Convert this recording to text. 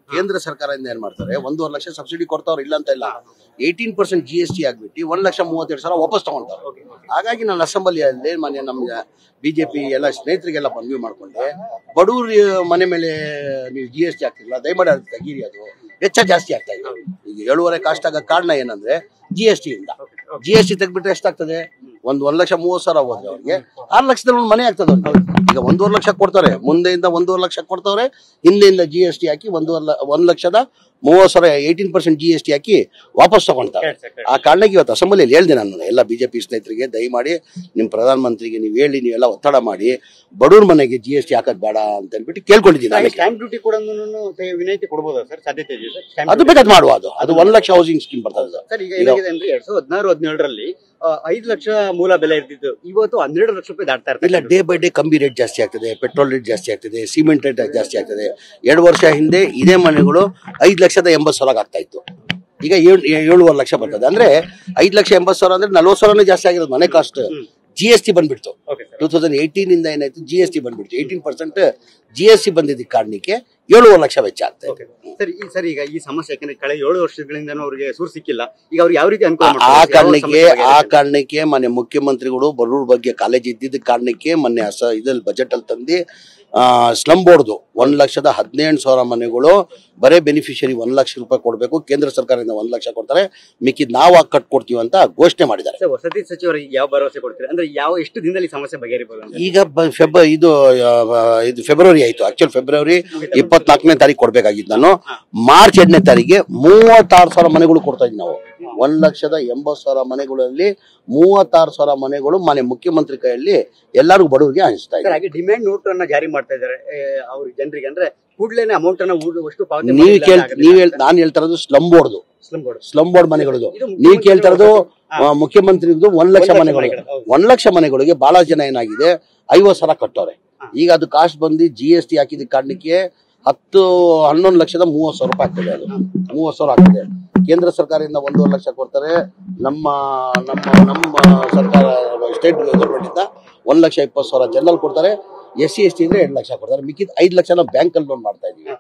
ಕೇಂದ್ರ ಸರ್ಕಾರದಿಂದ ಏನ್ ಮಾಡ್ತಾರೆ 1.5 ಲಕ್ಷ ಸಬ್ಸಿಡಿ ಕೊಡ್ತಾವ್ರು ಇಲ್ಲ ಅಂತ ಇಲ್ಲ 18% GST ಆಗ್ಬಿಟ್ಟು 1,32,000 ವಾಪಸ್ ತಗೊಂತಾರೆ. ಹಾಗಾಗಿ ನಾನು ಅಸೆಂಬ್ಲಿಯಲ್ಲಿ ಮನೆ ನಮ್ಮ ಬಿಜೆಪಿ ಎಲ್ಲ ಸ್ನೇಹಿತರಿಗೆಲ್ಲ ಮನವಿ ಮಾಡ್ಕೊಂಡೆ, ಬಡವ್ರ ಮನೆ ಮೇಲೆ ನೀವು GST ಆಗ್ತಿಲ್ಲ, ದಯಮಾಡಿ ಅದು ತೆಗೀರಿ, ಅದು ವೆಚ್ಚ ಜಾಸ್ತಿ ಆಗ್ತಾ ಇದೆ. ಈಗ 7.5 ಕಾಸ್ಟ್ ಆಗೋ ಕಾರಣ ಏನಂದ್ರೆ GST ಇಂದ. GST ತೆಗ್ಬಿಟ್ರೆ ಎಷ್ಟಾಗ್ತದೆ? 1,30,000 ಹೋದ್ರೆ ಅವ್ರಿಗೆ 6 ಲಕ್ಷದಲ್ಲಿ ಒಂದು ಮನೆ ಆಗ್ತದೆ ಅವ್ರಿಗೆ. ಈಗ 1.5 ಲಕ್ಷ ಕೊಡ್ತಾರೆ, ಮುಂದೆಯಿಂದ 1.5 ಲಕ್ಷ ಕೊಡ್ತಾವ್ರೆ, ಹಿಂದೆಯಿಂದ GST ಹಾಕಿ 1,30,000 18% GST ಹಾಕಿ ವಾಪಸ್ ತಗೊಂತಾರೆ. ಆ ಕಾರಣಕ್ಕೆ ಇವತ್ತು ಅಸೆಂಬ್ಲಿಯಲ್ಲಿ ಹೇಳ್ದೆ ನಾನು ಎಲ್ಲ ಬಿಜೆಪಿ ಸ್ನೇಹಿತರಿಗೆ, ದಯಮಾಡಿ ನಿಮ್ ಪ್ರಧಾನ ಮಂತ್ರಿಗೆ ನೀವು ಹೇಳಿ, ನೀವೆಲ್ಲ ಒತ್ತಡ ಮಾಡಿ ಬಡವ್ರ ಮನೆಗೆ GST ಹಾಕೋದ್ ಬೇಡ ಅಂತ ಹೇಳ್ಬಿಟ್ಟು ಕೇಳ್ಕೊಂಡಿದ್ದೀನಿ. ಸ್ಟಾಂಪ್ ಡ್ಯೂಟಿ ಕೂಡ ವಿನಾಯಿತಿ ಕೊಡಬಹುದಾ ಸರ್? ಸಾಧ್ಯತೆ ಇದೆ ಸರ್? ಅದು ಬೇಕಾದ್ ಮಾಡುವ, ಅದು 1 ಲಕ್ಷ ಹೌಸಿಂಗ್ ಸ್ಕೀಮ್ ಬರ್ತದೆ ಸರ್. ಈಗ ಏನಾಗಿದೆ ಅಂದ್ರೆ 2016-17ರಲ್ಲಿ 5 ಲಕ್ಷ ಮೂಲ ಬೆಲೆ ಇರ್ತಿದ್ದು, ಇವತ್ತು 12 ಲಕ್ಷ ರೂಪಾಯಿ ದಾಟ್ತಾ ಇರ್ತಾರೆ. ಇಲ್ಲ, ಡೇ ಬೈ ಡೇ ಕಂಬಿ ರೇಟ್ ಜಾಸ್ತಿ ಆಗ್ತದೆ, ಪೆಟ್ರೋಲ್ ರೇಟ್ ಜಾಸ್ತಿ ಆಗ್ತದೆ, ಸಿಮೆಂಟ್ ರೇಟ್ ಜಾಸ್ತಿ ಆಗ್ತದೆ. 2 ವರ್ಷ ಹಿಂದೆ ಇದೇ ಮನೆಗಳು 5,80,000 ಆಗ್ತಾ ಇತ್ತು, ಈಗ 7.5 ಲಕ್ಷ ಬರ್ತದೆ. ಅಂದ್ರೆ 5,80,000 ಅಂದ್ರೆ 40,000 ಜಾಸ್ತಿ ಆಗಿರೋದು ಮನೆ ಕಾಸ್ಟ್. GST ಬಂದ್ಬಿಡ್ತು 2018 ಇಂದ ಏನಾಯ್ತು, GST ಬಂದ್ಬಿಡ್ತು. 18% GST ಬಂದಿದ್ದ ಕಾರಣಕ್ಕೆ 7.5 ಲಕ್ಷ ವೆಚ್ಚ ಆಗ್ತದೆ. ಸರ್ ಈಗ ಈ ಸಮಸ್ಯೆ ಯಾಕಂದ್ರೆ ಕಳೆದ 7 ವರ್ಷಗಳಿಂದ ಅವ್ರಿಗೆ ಸೂರು ಸಿಕ್ಕಿಲ್ಲ, ಈಗ ಅವ್ರು ಯಾವ ರೀತಿ ಅನುಕೂಲ ಆ ಕಾರಣಕ್ಕೆ ಮೊನ್ನೆ ಮುಖ್ಯಮಂತ್ರಿಗಳು ಬಡವ್ರ ಬಗ್ಗೆ ಕಾಲೇಜ್ ಇದ್ದಿದ್ದ ಕಾರಣಕ್ಕೆ ಮೊನ್ನೆ ಇದ್ರಲ್ಲಿ ಬಜೆಟ್ ಅಲ್ಲಿ ತಂದು ಸ್ಲಮ್ ಬೋರ್ಡ್ದು 1,17,000 ಮನೆಗಳು ಬರೇ ಬೆನಿಫಿಷರಿ 1 ಲಕ್ಷ ರೂಪಾಯಿ ಕೊಡಬೇಕು, ಕೇಂದ್ರ ಸರ್ಕಾರದಿಂದ 1 ಲಕ್ಷ ಕೊಡ್ತಾರೆ, ಮಿಕ್ಕಿದ್ ನಾವು ಕಟ್ಕೊಡ್ತೀವಿ ಅಂತ ಘೋಷಣೆ ಮಾಡಿದ್ದಾರೆ. ವಸತಿ ಸಚಿವರಿಗೆ ಯಾವ ಭರವಸೆ ಕೊಡ್ತೀರಿ? ಅಂದ್ರೆ ಎಷ್ಟು ದಿನದಲ್ಲಿ ಸಮಸ್ಯೆ ಬಗೆಹರಿಬಹುದು? ಈಗ ಇದು ಫೆಬ್ರವರಿ ಆಯ್ತು, ಆಕ್ಚುಲ್ ಫೆಬ್ರವರಿ 24ನೇ ತಾರೀಕು ಕೊಡ್ಬೇಕಾಗಿತ್ತು. ನಾನು ಮಾರ್ಚ್ 2ನೇ ತಾರೀಕಿಗೆ 36,000 ಮನೆಗಳು ಕೊಡ್ತಾ ಇದ್ವಿ ನಾವು. 1,80,000 ಮನೆಗಳಲ್ಲಿ 36,000 ಮನೆಗಳು ಮನೆ ಮುಖ್ಯಮಂತ್ರಿ ಕೈಯಲ್ಲಿ ಎಲ್ಲರಿಗೂ ಬಡವರಿಗೆ ಹಂಚ್ತಾ ಇದ್ದಾರೆ. ಹಾಗೆ ಡಿಮ್ಯಾಂಡ್ ನೋಟ್ ಅನ್ನ ಜಾರಿ ಮಾಡ್ತಾ ಇದ್ದಾರೆ ಅವ್ರಿಗೆ, ಜನರಿಗೆ. ಅಂದ್ರೆ ಕೂಡಲೇ ಅಮೌಂಟ್ ಅನ್ನ ಅಷ್ಟು ಪಾವತಿ ನಾನು ಹೇಳ್ತಾ ಇರೋದು ಸ್ಲಮ್ ಬೋರ್ಡ್ ಮನೆಗಳದು. ನೀವು ಕೇಳ್ತಾ ಇರೋದು ಮುಖ್ಯಮಂತ್ರಿದು 1 ಲಕ್ಷ ಮನೆಗಳು. 1 ಲಕ್ಷ ಮನೆಗಳಿಗೆ ಬಹಳ ಜನ ಏನಾಗಿದೆ 50,000 ಕಟ್ಟವ್ರೆ. ಈಗ ಅದು ಕಾಸ್ಟ್ ಬಂದು GST ಹಾಕಿದ ಕಾರಣಕ್ಕೆ 11,30,000 ರೂಪಾಯಿ ಆಗ್ತದೆ. ಅದು 30,000 ಆಗ್ತದೆ. ಕೇಂದ್ರ ಸರ್ಕಾರದಿಂದ 1.5 ಲಕ್ಷ ಕೊಡ್ತಾರೆ, ನಮ್ಮ ಸರ್ಕಾರ ಸ್ಟೇಟ್ ಗವರ್ಮೆಂಟ್ ಇಂದ 1,20,000 ಜನರಲ್ ಕೊಡ್ತಾರೆ, SC ST ಅಂದ್ರೆ 2 ಲಕ್ಷ ಕೊಡ್ತಾರೆ, ಮಿಕ್ಕಿದ 5 ಲಕ್ಷ ನಾವು ಬ್ಯಾಂಕ್ ಅಲ್ಲಿ ಲೋನ್ ಮಾಡ್ತಾ ಇದೀವಿ.